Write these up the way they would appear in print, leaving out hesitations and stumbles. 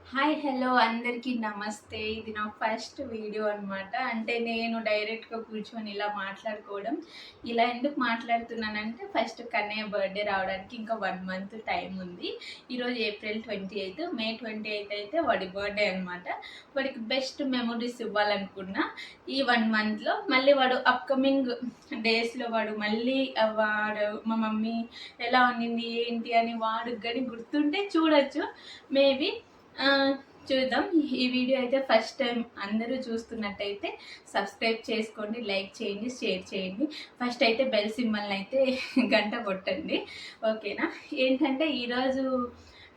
Hi hello అందరికీ నమస్తే. ఇది నా ఫస్ట్ వీడియో అనమాట. అంటే నేను డైరెక్ట్‌గా కూర్చొని ఇలా మాట్లాడుకోవడం. ఇలా ఎందుకు మాట్లాడుతున్నానంటే ఫస్ట్ కన్నయ్య బర్త్‌డే రావడానికి ఇంకా 1 మంత్ టైం ఉంది. ఈరోజు ఏప్రిల్ 28, మే 28 అయితే వాడి బర్త్‌డే అనమాట. వాడికి బెస్ట్ మెమోరీస్ ఇవ్వాలనుకున్నా ఈ 1 మంత్‌లో. మళ్ళీ వాడు అప్‌కమింగ్ డేస్‌లో వాడు మళ్ళీ వాడు మా మమ్మీ ఎలా ఉన్నింది ఏంటి అని వాడికి గాని గుర్తుంటే చూడొచ్చు మేబీ. ఆ! చూద్దాం. ఈ వీడియో అయితే ఫస్ట్ టైం అందరూ చూస్తున్నట్టయితే సబ్స్క్రైబ్ చేసుకోండి, లైక్ చేయండి, షేర్ చేయండి. ఫస్ట్ అయితే బెల్ సింబల్‌ని అయితే గంట కొట్టండి. ఓకేనా? ఏంటంటే ఈరోజు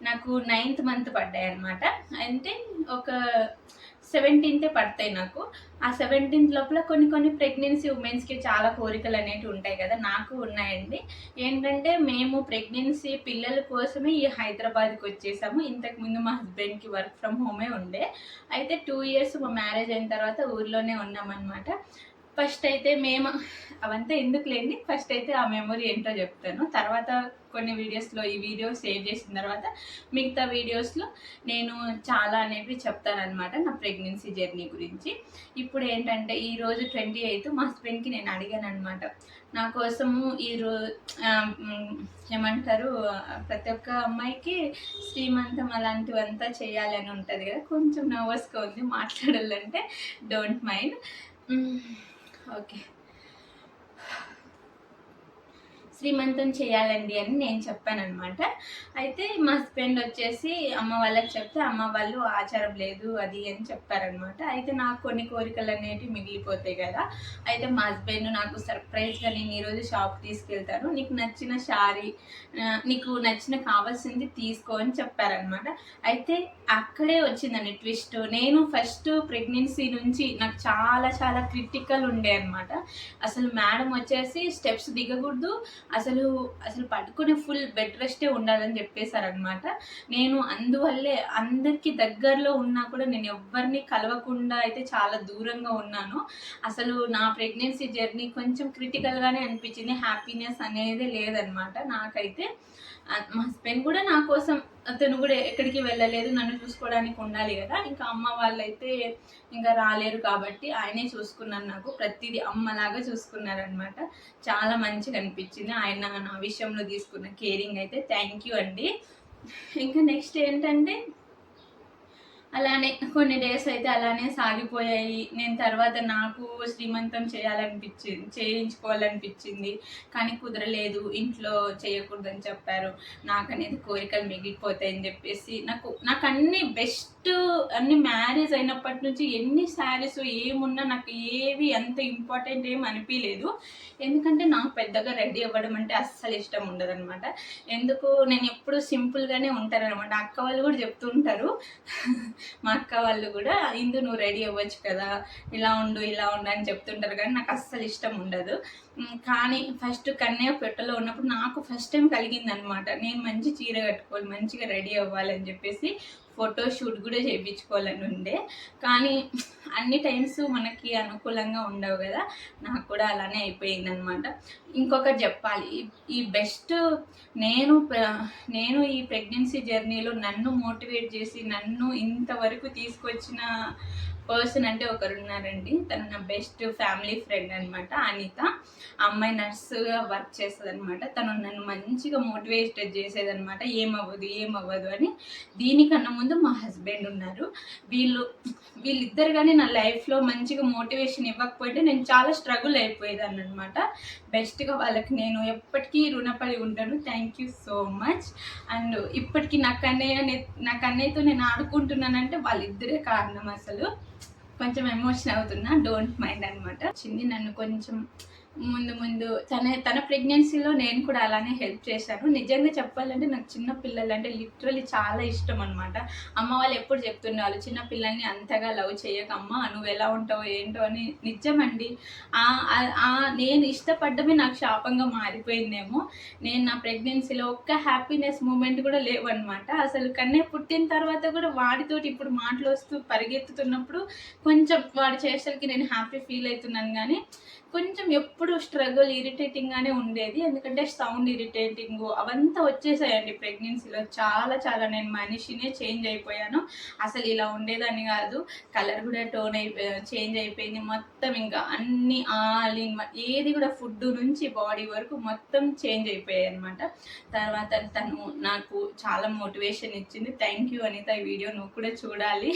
నాకు 9th మంత్ పడ్డాయన్నమాట. అంటే ఒక 17థే పడతాయి నాకు. ఆ 17th లోపల కొన్ని ప్రెగ్నెన్సీ ఉమెన్స్‌కి చాలా కోరికలనేటివి ఉంటాయి కదా! నాకు ఉన్నాయండి. ఏంటంటే మేము ప్రెగ్నెన్సీ పిల్లల కోసమే ఈ హైదరాబాద్‌కొచ్చేసాము. ఇంతకుముందు మా హస్బెండ్‌కి వర్క్ ఫ్రమ్ హోమే ఉండే. అయితే 2 ఇయర్స్ మా మ్యారేజ్ అయిన తర్వాత ఊర్లోనే ఉన్నామనమాట. ఫస్ట్ అయితే మేము అవంతా ఎందుకులేండి. ఫస్ట్ అయితే ఆ మెమొరీ ఏంటో చెప్తాను. తర్వాత కొన్ని వీడియోస్‌లో ఈ వీడియో సేవ్ చేసిన తర్వాత మిగతా వీడియోస్‌లో నేను చాలా అనేవి చెప్తాననమాట నా ప్రెగ్నెన్సీ జర్నీ గురించి. ఇప్పుడు ఏంటంటే ఈరోజు 28 మా హస్బెండ్‌కి నేను అడిగాననమాట. నా కోసము ఏమంటారు, ప్రతి ఒక్క అమ్మాయికి శ్రీమంతం అలాంటివంతా చేయాలని ఉంటది కదా! కొంచెం నర్వస్‌గా ఉంది మాట్లాడాలంటే. Don't mind. ఓకే. శ్రీమంతం చేయాలండి అని నేను చెప్పాననమాట. అయితే మా హస్బెండ్ వచ్చేసి అమ్మ వాళ్ళకి చెప్తే అమ్మ వాళ్ళు ఆచారం లేదు అది అని చెప్పారనమాట. అయితే నాకు కొన్ని కోరికలు అనేటివి మిగిలిపోతాయి కదా! అయితే మా హస్బెండ్ నాకు సర్ప్రైజ్‌గా నేను ఈరోజు షాప్‌కి తీసుకెళ్తాను. నీకు నచ్చిన శారీ, నీకు నచ్చిన కావాల్సింది తీసుకో అని చెప్పారనమాట. అయితే అక్కడే వచ్చిందండి ట్విస్ట్. నేను ఫస్ట్ ప్రెగ్నెన్సీ నుంచి నాకు చాలా క్రిటికల్ ఉండే అనమాట. అసలు మేడం వచ్చేసి స్టెప్స్ దిగకూడదు, అసలు అసలు పడుకుని ఫుల్ బెడ్ రెస్టే ఉండాలని చెప్పేశారనమాట. నేను అందువల్లే అందరికీ దగ్గరలో ఉన్నా కూడా నేను ఎవ్వరిని కలవకుండా అయితే చాలా దూరంగా ఉన్నాను. అసలు నా ప్రెగ్నెన్సీ జర్నీ కొంచెం క్రిటికల్‌గానే అనిపించింది. హ్యాపీనెస్ అనేదే లేదనమాట నాకైతే. మా హస్బెండ్ కూడా నా కోసం, అతను కూడా ఎక్కడికి వెళ్ళలేదు. నన్ను చూసుకోవడానికి ఉండాలి కదా! ఇంకా అమ్మ వాళ్ళైతే ఇంకా రాలేరు కాబట్టి ఆయనే చూసుకున్నారు. నాకు ప్రతిదీ అమ్మలాగా చూసుకున్నారనమాట. చాలా మంచిగా అనిపించింది ఆయన నా విషయంలో తీసుకున్న కేరింగ్ అయితే. థ్యాంక్ యూ అండి. ఇంకా నెక్స్ట్ ఏంటంటే అలానే కొన్ని డేస్ అయితే అలానే సాగిపోయాయి. నేను తర్వాత నాకు శ్రీమంతం చేయించుకోవాలనిపించింది. కానీ కుదరలేదు. ఇంట్లో చేయకూడదని చెప్పారు. నాకనేది కోరికలు మిగిలిపోతాయని చెప్పేసి నాకు అన్నీ బెస్ట్, అన్ని మ్యారేజ్ అయినప్పటి నుంచి ఎన్ని శారీస్ ఏమున్నా నాకు ఏవి అంత ఇంపార్టెంట్ ఏమి అనిపించలేదు. ఎందుకంటే నాకు పెద్దగా రెడీ అవ్వడం అంటే అస్సలు ఇష్టం ఉండదనమాట. ఎందుకు నేను ఎప్పుడు సింపుల్‌గానే ఉంటాననమాట. అక్క వాళ్ళు కూడా చెప్తూ ఉంటారు. మా అక్క వాళ్ళు కూడా, "ఇందు నువ్వు రెడీ అవ్వచ్చు కదా, ఇలా ఉండు ఇలా ఉండు" అని చెప్తుంటారు. కానీ నాకు అస్సలు ఇష్టం ఉండదు. కానీ ఫస్ట్ కన్నయ్య పెట్టెలో ఉన్నప్పుడు నాకు ఫస్ట్ టైం కలిగిందనమాట. నేను మంచి చీర కట్టుకోవాలి, మంచిగా రెడీ అవ్వాలని చెప్పేసి ఫోటో షూట్ కూడా చేయించుకోవాలని ఉండే. కానీ అన్ని టైమ్స్ మనకి అనుకూలంగా ఉండవు కదా! నాకు కూడా అలానే అయిపోయిందనమాట. ఇంకొకటి చెప్పాలి. ఈ బెస్ట్ నేను నేను ఈ ప్రెగ్నెన్సీ జర్నీలో నన్ను మోటివేట్ చేసి నన్ను ఇంతవరకు తీసుకొచ్చిన పర్సన్ అంటే ఒకరున్నారండి. తను నా బెస్ట్ ఫ్యామిలీ ఫ్రెండ్ అనమాట, అనిత. ఆ అమ్మాయి నర్సుగా వర్క్ చేస్తుందనమాట. తను నన్ను మంచిగా మోటివేటెడ్ చేసేదనమాట. ఏమవ్వదు అని. దీనికన్నా ముందు మా హస్బెండ్ ఉన్నారు. వీళ్ళిద్దరు కానీ నా లైఫ్లో మంచిగా మోటివేషన్ ఇవ్వకపోతే నేను చాలా స్ట్రగుల్ అయిపోయేదాన్ని అనమాట. బెస్ట్గా వాళ్ళకి నేను ఎప్పటికీ రుణపడి ఉంటాను. Thank you so much. And ఇప్పటికీ నా కన్నయ్యతో నేను ఆడుకుంటున్నానంటే వాళ్ళిద్దరే కారణం. అసలు కొంచెం ఎమోషన్ అవుతున్నా, డోంట్ మైండ్ అనమాట. నన్ను కొంచెం ముందు తన ప్రెగ్నెన్సీలో నేను కూడా అలానే హెల్ప్ చేశాను. నిజంగా చెప్పాలంటే నాకు చిన్న పిల్లలు అంటే లిటరలీ చాలా ఇష్టం అనమాట. అమ్మ వాళ్ళు ఎప్పుడు చెప్తుండేవాళ్ళు, చిన్న పిల్లల్ని అంతగా లవ్ చేయకమ్మా, నువ్వు ఎలా ఉంటావో ఏంటో అని. నిజమండి. నేను ఇష్టపడ్డమే నాకు శాపంగా మారిపోయిందేమో. నేను నా ప్రెగ్నెన్సీలో ఒక్క హ్యాపీనెస్ మూమెంట్ కూడా లేవన్నమాట. అసలు కన్నయ్య పుట్టిన తర్వాత కూడా వాడితోటి ఇప్పుడు మాటలు వస్తూ పరిగెత్తుతున్నప్పుడు కొంచెం వాడి చేష్టలకి నేను హ్యాపీ ఫీల్ అవుతున్నాను. కానీ కొంచెం ఎప్పుడు స్ట్రగుల్ ఇరిటేటింగ్గానే ఉండేది. ఎందుకంటే సౌండ్ ఇరిటేటింగ్ అవంతా వచ్చేసాయండి ప్రెగ్నెన్సీలో. చాలా చాలా నేను మనిషినే చేంజ్ అయిపోయాను. అసలు ఇలా ఉండేదాన్ని కాదు. కలర్ కూడా చేంజ్ అయిపోయింది. మొత్తం ఇంకా అన్ని ఆల్ ఇన్ ఏది కూడా ఫుడ్ నుంచి బాడీ వరకు మొత్తం చేంజ్ అయిపోయాయి అనమాట. తర్వాత తను నాకు చాలా మోటివేషన్ ఇచ్చింది. థ్యాంక్ యూ అనిత, ఈ వీడియో నువ్వు కూడా చూడాలి.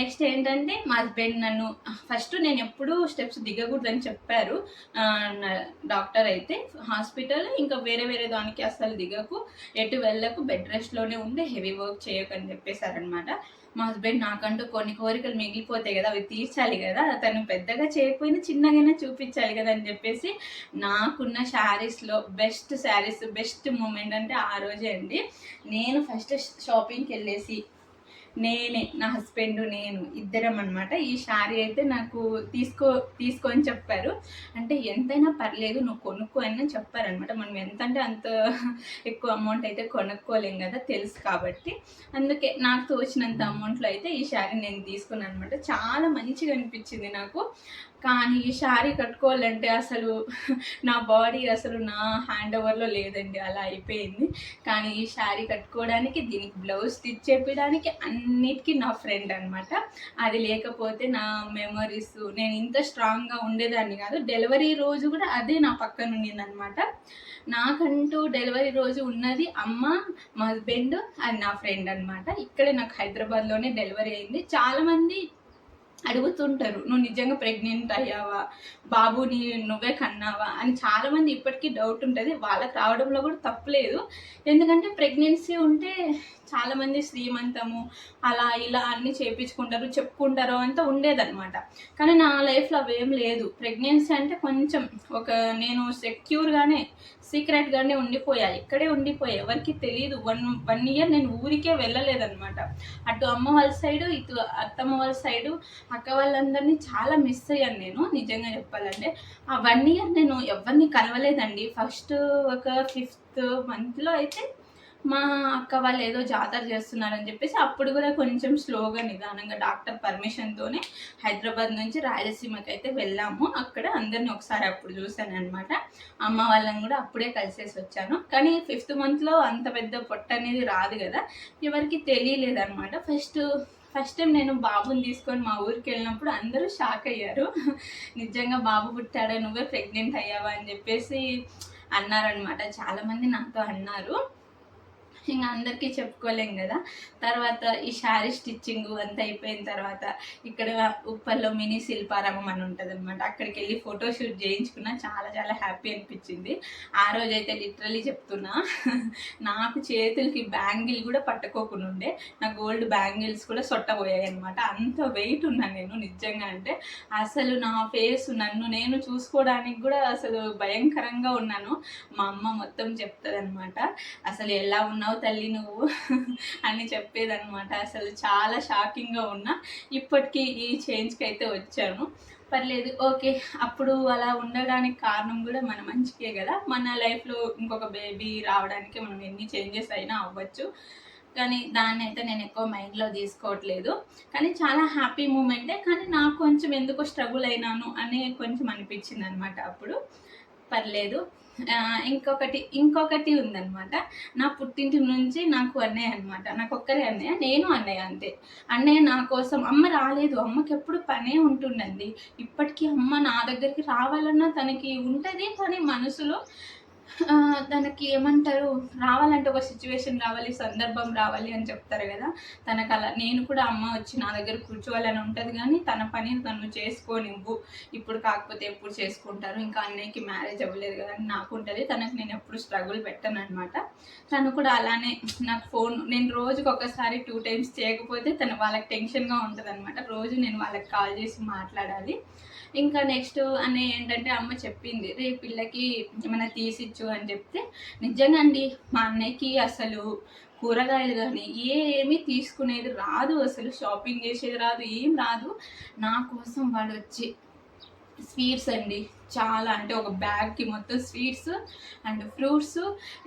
నెక్స్ట్ ఏంటంటే మా హస్బెండ్ నన్ను ఫస్ట్ నేను ఎప్పుడూ స్టెప్స్ దిగకూడదని చెప్పారు డాక్టర్ అయితే. హాస్పిటల్ ఇంకా వేరే వేరే దానికి అస్సలు దిగకు, ఎటు వెళ్ళకు, బెడ్ రెస్ట్లోనే ఉండి హెవీ వర్క్ చేయకని చెప్పేశారనమాట. మా హస్బెండ్ నాకంటూ కొన్ని కోరికలు మిగిలిపోతాయి కదా, అవి తీర్చాలి కదా, తను పెద్దగా చేయకపోయినా చిన్నగానే చూపించాలి కదా అని చెప్పేసి నాకున్న శారీస్లో బెస్ట్ మూమెంట్ అంటే ఆ రోజే అండి. నేను ఫస్ట్ షాపింగ్కి వెళ్ళేసి నా హస్బెండ్ నేను ఇద్దరం అనమాట. ఈ శారీ అయితే నాకు తీసుకో అని చెప్పారు. అంటే ఎంతైనా పర్లేదు నువ్వు కొనుక్కో అని చెప్పారనమాట. మనం ఎంత అంటే అంత ఎక్కువ అమౌంట్ అయితే కొనుక్కోలేం కదా, తెలుసు కాబట్టి. అందుకే నాకు తోచినంత అమౌంట్లో అయితే ఈ శారీ నేను తీసుకున్నాను అనమాట. చాలా మంచిగా అనిపించింది నాకు. కానీ ఈ శారీ కట్టుకోవాలంటే అసలు నా బాడీ అసలు నా హ్యాండ్ ఓవర్లో లేదండి, అలా అయిపోయింది. కానీ ఈ శారీ కట్టుకోవడానికి, దీనికి బ్లౌజ్ స్టిచ్ చేపించడానికి అన్నిటికీ నా ఫ్రెండ్ అనమాట. అది లేకపోతే నా మెమరీస్, నేను ఇంత స్ట్రాంగ్గా ఉండేదాన్ని కాదు. డెలివరీ రోజు కూడా అదే నా పక్కన ఉండిందనమాట. నాకంటూ డెలివరీ రోజు ఉన్నది అమ్మ, మా హస్బెండ్, అది నా ఫ్రెండ్ అనమాట. ఇక్కడే నాకు హైదరాబాద్లోనే డెలివరీ అయింది. చాలామంది అడుగుతుంటారు, నువ్వు నిజంగా ప్రెగ్నెంట్ అయ్యావా, బాబుని నువ్వే కన్నావా అని చాలామంది ఇప్పటికీ డౌట్ ఉంటుంది. వాళ్ళకి రావడంలో కూడా తప్పులేదు. ఎందుకంటే ప్రెగ్నెన్సీ ఉంటే చాలామంది శ్రీమంతము అలా ఇలా అన్నీ చేయించుకుంటారు, చెప్పుకుంటారు అంతా ఉండేదన్నమాట. కానీ నా లైఫ్లో అవేం లేదు. ప్రెగ్నెన్సీ అంటే కొంచెం నేను సెక్యూర్గానే సీక్రెట్గానే ఉండిపోయాను. ఇక్కడే ఉండిపోయా, ఎవరికి తెలియదు. వన్ ఇయర్ నేను ఊరికే వెళ్ళలేదన్నమాట. అటు అమ్మ వాళ్ళ సైడు, ఇటు అత్తమ్మ వాళ్ళ సైడు, అక్క వాళ్ళందరినీ చాలా మిస్ అయ్యాను నేను నిజంగా చెప్పాలంటే. ఆ 1 ఇయర్ నేను ఎవరిని కలవలేదండి. ఫస్ట్ ఒక 5th మంత్లో అయితే మా అక్క వాళ్ళు ఏదో జాతర చేస్తున్నారని చెప్పేసి అప్పుడు కూడా కొంచెం స్లోగా నిదానంగా డాక్టర్ పర్మిషన్తోనే హైదరాబాద్ నుంచి రాయలసీమకి అయితే వెళ్ళాము. అక్కడ అందరిని ఒకసారి అప్పుడు చూశాను అనమాట. అమ్మ వాళ్ళని కూడా అప్పుడే కలిసేసి వచ్చాను. కానీ 5th మంత్లో అంత పెద్ద పొట్ట అనేది రాదు కదా, ఎవరికి తెలియలేదన్నమాట. ఫస్ట్ టైం నేను బాబుని తీసుకొని మా ఊరికి వెళ్ళినప్పుడు అందరూ షాక్ అయ్యారు. నిజంగా బాబు పుట్టాడా, నువ్వే ప్రెగ్నెంట్ అయ్యావా అని చెప్పేసి అన్నారనమాట. చాలామంది నాతో అన్నారు. ఇంకా అందరికీ చెప్పుకోలేం కదా. తర్వాత ఈ శారీ స్టిచ్చింగ్ అంతా అయిపోయిన తర్వాత ఇక్కడ ఉప్పల్లో మినీ శిల్పారామం అని ఉంటుంది అనమాట. అక్కడికి వెళ్ళి ఫోటోషూట్ చేయించుకున్నా. చాలా చాలా హ్యాపీ అనిపించింది. ఆ రోజైతే లిటరలీ చెప్తున్నా, నాకు చేతులకి బ్యాంగిల్ కూడా పట్టుకోకుండా ఉండే, నా గోల్డ్ బ్యాంగిల్స్ కూడా సొట్టబోయాయి అనమాట. అంత వెయిట్ ఉన్నాను నేను నిజంగా. అంటే అసలు నా ఫేస్ నన్ను నేను చూసుకోవడానికి కూడా అసలు భయంకరంగా ఉన్నాను. మా అమ్మ మొత్తం చెప్తుంది అనమాట, అసలు ఎలా ఉన్నావు తల్లి నువ్వు అని చెప్పేదన్నమాట. అసలు చాలా షాకింగ్గా ఉన్నా. ఇప్పటికీ ఈ చేంజ్కి అయితే వచ్చాను. పర్లేదు, ఓకే. అప్పుడు అలా ఉండడానికి కారణం కూడా మన మంచికే కదా. మన లైఫ్లో ఇంకొక బేబీ రావడానికి మనం ఎన్ని చేంజెస్ అయినా అవ్వచ్చు. కానీ దాన్ని అయితే నేను ఎక్కువ మైండ్లో తీసుకోవట్లేదు. కానీ చాలా హ్యాపీ మూమెంటే. కానీ నాకు కొంచెం ఎందుకో స్ట్రగుల్ అయినాను అని కొంచెం అనిపించింది అనమాట అప్పుడు. పర్లేదు. ఇంకొకటి ఉందన్నమాట. నా పుట్టింటి నుంచి నాకు అన్నయ్య అనమాట. నాకు ఒక్కరే అన్నయ్య, నేను అన్నయ్య అంతే. అన్నయ్య నా కోసం, అమ్మ రాలేదు, అమ్మకి ఎప్పుడు పనే ఉంటుండండి. ఇప్పటికీ అమ్మ నా దగ్గరికి రావాలన్నా తనకి ఉంటుంది, కానీ మనసులో తనకి ఏమంటారు, రావాలంటే ఒక సిచ్యువేషన్ రావాలి, సందర్భం రావాలి అని చెప్తారు కదా. తనకు అలా నేను కూడా అమ్మ వచ్చి నా దగ్గర కూర్చోవాలని ఉంటుంది, కానీ తన పని తను చేసుకోనివ్వు, ఇప్పుడు కాకపోతే ఎప్పుడు చేసుకుంటారు, ఇంకా అన్నయ్యకి మ్యారేజ్ అవ్వలేదు కదా అని నాకు ఉంటుంది. తనకు నేను ఎప్పుడు స్ట్రగుల్ పెట్టాను అనమాట. తను కూడా అలానే నాకు ఫోన్, నేను రోజుకి ఒకసారి 2 times చేయకపోతే వాళ్ళకి టెన్షన్గా ఉంటుంది అనమాట. రోజు నేను వాళ్ళకి కాల్ చేసి మాట్లాడాలి. ఇంకా నెక్స్ట్ అన్నయ్య ఏంటంటే, అమ్మ చెప్పింది రేపు పిల్లకి ఏమైనా తీసిచ్చు అని చెప్తే, నిజంగా అండి మా అన్నయ్యకి అసలు కూరగాయలు కానీ ఏమీ తీసుకునేది రాదు, అసలు షాపింగ్ చేసేది రాదు, ఏం రాదు. నా కోసం వాడు వచ్చి స్వీట్స్ అండి, చాలా అంటే ఒక బ్యాగ్కి మొత్తం స్వీట్స్ అండ్ ఫ్రూట్స్,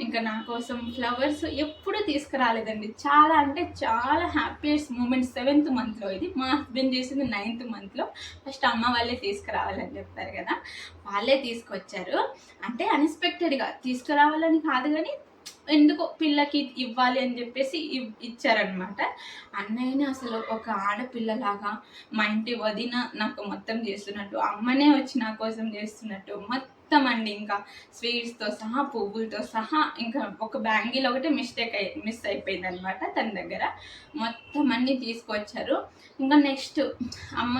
ఇంకా నా కోసం ఫ్లవర్స్ ఎప్పుడూ తీసుకురాలేదండి. చాలా అంటే చాలా హ్యాపీయెస్ట్ మూమెంట్ 7th మంత్లో. ఇది మా హస్బెండ్ చేసింది 9th మంత్లో. ఫస్ట్ అమ్మ వాళ్ళే తీసుకురావాలని చెప్పారు కదా, వాళ్ళే తీసుకొచ్చారు. అంటే అన్ఎక్స్పెక్టెడ్గా తీసుకురావాలని కాదు కానీ ఎందుకో పిల్లకి ఇవ్వాలి అని చెప్పేసి ఇచ్చారనమాట. అన్నయ్యని అసలు ఒక ఆడపిల్లలాగా, మా ఇంటి వదిన నాకు మొత్తం చేస్తున్నట్టు, అమ్మనే వచ్చి నా కోసం చేస్తున్నట్టు మొత్తం అండి. ఇంకా స్వీట్స్తో సహా, పువ్వులతో సహా, ఇంకా ఒక బ్యాంగిల్ ఒకటి మిస్ అయిపోయింది అనమాట తన దగ్గర. మొత్తం అన్నీ తీసుకొచ్చారు. ఇంకా నెక్స్ట్ అమ్మ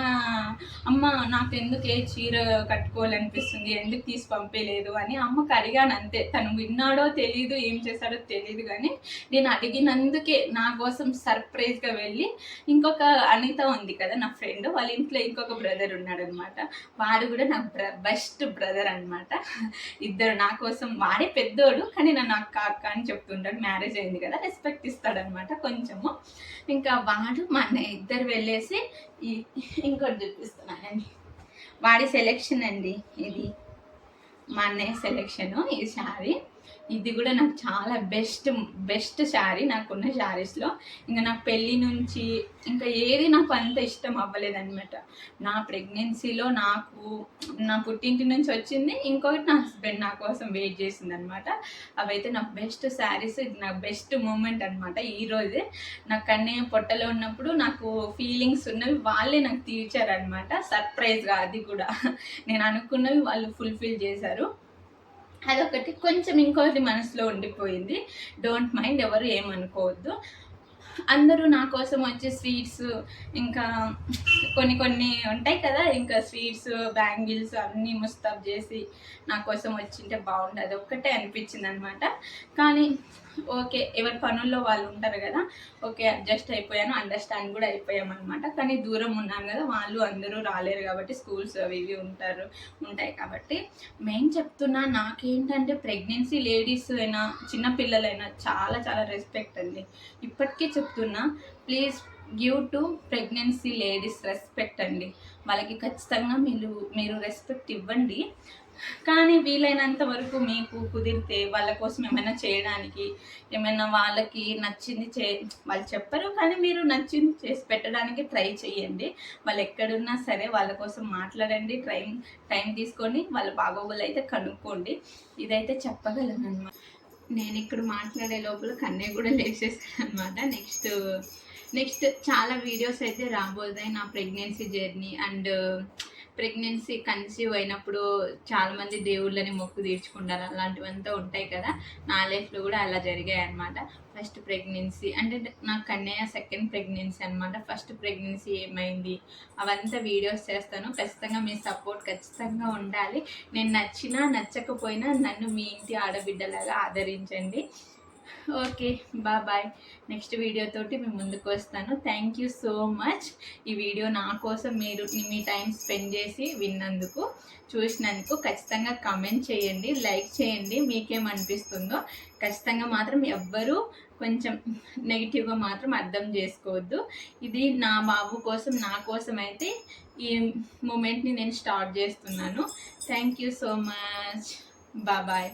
అమ్మ నాకు ఎందుకు చీర కట్టుకోవాలనిపిస్తుంది, ఎందుకు తీసి పంపేయలేదు అని అమ్మకి అడిగాను అంతే. తను విన్నాడో తెలీదు, ఏం చేశాడో తెలీదు, కానీ నేను అడిగినందుకే నా కోసం సర్ప్రైజ్గా వెళ్ళి, ఇంకొక అనిత ఉంది కదా నా ఫ్రెండ్, వాళ్ళ ఇంట్లో ఇంకొక బ్రదర్ ఉన్నాడు అనమాట. వాడు కూడా నా బెస్ట్ బ్రదర్ అనమాట. ఇద్దరు నా కోసం, వాడే పెద్దోడు కానీ నన్ను అక్క అక్క అని చెప్తుంటాడు. మ్యారేజ్ అయింది కదా, రెస్పెక్ట్ ఇస్తాడనమాట కొంచెము. ఇంకా వాడు మా అన్నయ్య ఇద్దరు వెళ్ళేసి ఇంకోటి చూపిస్తున్నానండి, వాడి సెలెక్షన్ అండి ఇది, మా అన్నయ్య సెలెక్షను ఈ శారీ. ఇది కూడా నాకు చాలా బెస్ట్ శారీ నాకున్న శారీస్లో. ఇంకా నాకు పెళ్ళి నుంచి ఇంకా ఏది నాకు అంత ఇష్టం అవ్వలేదన్నమాట. నా ప్రెగ్నెన్సీలో నాకు నా పుట్టింటి నుంచి వచ్చింది, ఇంకొకటి నా హస్బెండ్ నా కోసం వెయిట్ చేసింది అనమాట. అవైతే నా బెస్ట్ శారీస్. ఇది నా బెస్ట్ మూమెంట్ అనమాట. ఈరోజే నా కన్నయ్య పొట్టలో ఉన్నప్పుడు నాకు ఫీలింగ్స్ ఉన్నవి వాళ్ళే నాకు తీర్చారనమాట సర్ప్రైజ్గా. అది కూడా నేను అనుకున్నవి వాళ్ళు ఫుల్ఫిల్ చేశారు. అదొకటి కొంచెం ఇంకొకటి మనసులో ఉండిపోయింది. డోంట్ మైండ్, ఎవరు ఏమనుకోవద్దు. అందరూ నా కోసం వచ్చి స్వీట్స్, ఇంకా కొన్ని ఉంటాయి కదా, ఇంకా స్వీట్స్, బ్యాంగిల్స్ అన్నీ ముస్తాబ్ చేసి నా కోసం వచ్చింటే బాగుండు, అది ఒక్కటే అనిపించింది అనమాట. కానీ ఓకే, ఎవరి పనుల్లో వాళ్ళు ఉంటారు కదా, ఓకే అడ్జస్ట్ అయిపోయాను, అండర్స్టాండ్ కూడా అయిపోయామన్నమాట. కానీ దూరం ఉన్నాను కదా, వాళ్ళు అందరూ రాలేరు కాబట్టి, స్కూల్స్ అవి ఇవి ఉంటాయి కాబట్టి. మెయిన్ చెప్తున్నా, నాకేంటంటే ప్రెగ్నెన్సీ లేడీస్ అయినా చిన్నపిల్లలైనా చాలా చాలా రెస్పెక్ట్ అండి. ఇప్పటికీ చెప్తున్నా, please give to pregnancy ladies respect అండి. వాళ్ళకి ఖచ్చితంగా మీరు రెస్పెక్ట్ ఇవ్వండి. కానీ వీలైనంత వరకు మీకు కుదిరితే వాళ్ళ కోసం ఏమైనా చేయడానికి, ఏమైనా వాళ్ళకి నచ్చింది వాళ్ళు చెప్పరు కానీ మీరు నచ్చింది చేసి పెట్టడానికి ట్రై చేయండి. వాళ్ళు ఎక్కడున్నా సరే వాళ్ళ కోసం మాట్లాడండి, టైం తీసుకొని వాళ్ళ బాగోగులు అయితే కనుక్కోండి. ఇదైతే చెప్పగలను అనమాట. నేను ఇక్కడ మాట్లాడే లోపల కన్నయ్య కూడా లేచేసాను అనమాట. నెక్స్ట్ చాలా వీడియోస్ అయితే రాబోతాయి నా pregnancy journey and pregnancy conceive అయినప్పుడు చాలామంది దేవుళ్ళని మొక్కు తీర్చుకుంటారు, అలాంటివంతా ఉంటాయి కదా. నా లైఫ్లో కూడా అలా జరిగాయి అనమాట. ఫస్ట్ ప్రెగ్నెన్సీ అంటే నాకు కన్నయ్య సెకండ్ ప్రెగ్నెన్సీ అనమాట. ఫస్ట్ ప్రెగ్నెన్సీ ఏమైంది అవంతా వీడియోస్ చేస్తాను. ఖచ్చితంగా మీ సపోర్ట్ ఖచ్చితంగా ఉండాలి. నేను నచ్చినా నచ్చకపోయినా నన్ను మీ ఇంటి ఆడబిడ్డలాగా ఆదరించండి. Okay, bye. నెక్స్ట్ వీడియోతోటి మేము ముందుకు వస్తాను. Thank you so much. ఈ వీడియో నా కోసం మీరు మీ టైం స్పెండ్ చేసి విన్నందుకు, చూసినందుకు. ఖచ్చితంగా కమెంట్ చేయండి, లైక్ చేయండి. మీకేమనిపిస్తుందో ఖచ్చితంగా మాత్రం ఎవ్వరూ కొంచెం నెగిటివ్గా మాత్రం అర్థం చేసుకోవద్దు. ఇది నా బాబు కోసం, నా కోసం అయితే ఈ మూమెంట్ని నేను స్టార్ట్ చేస్తున్నాను. Thank you so much. Bye.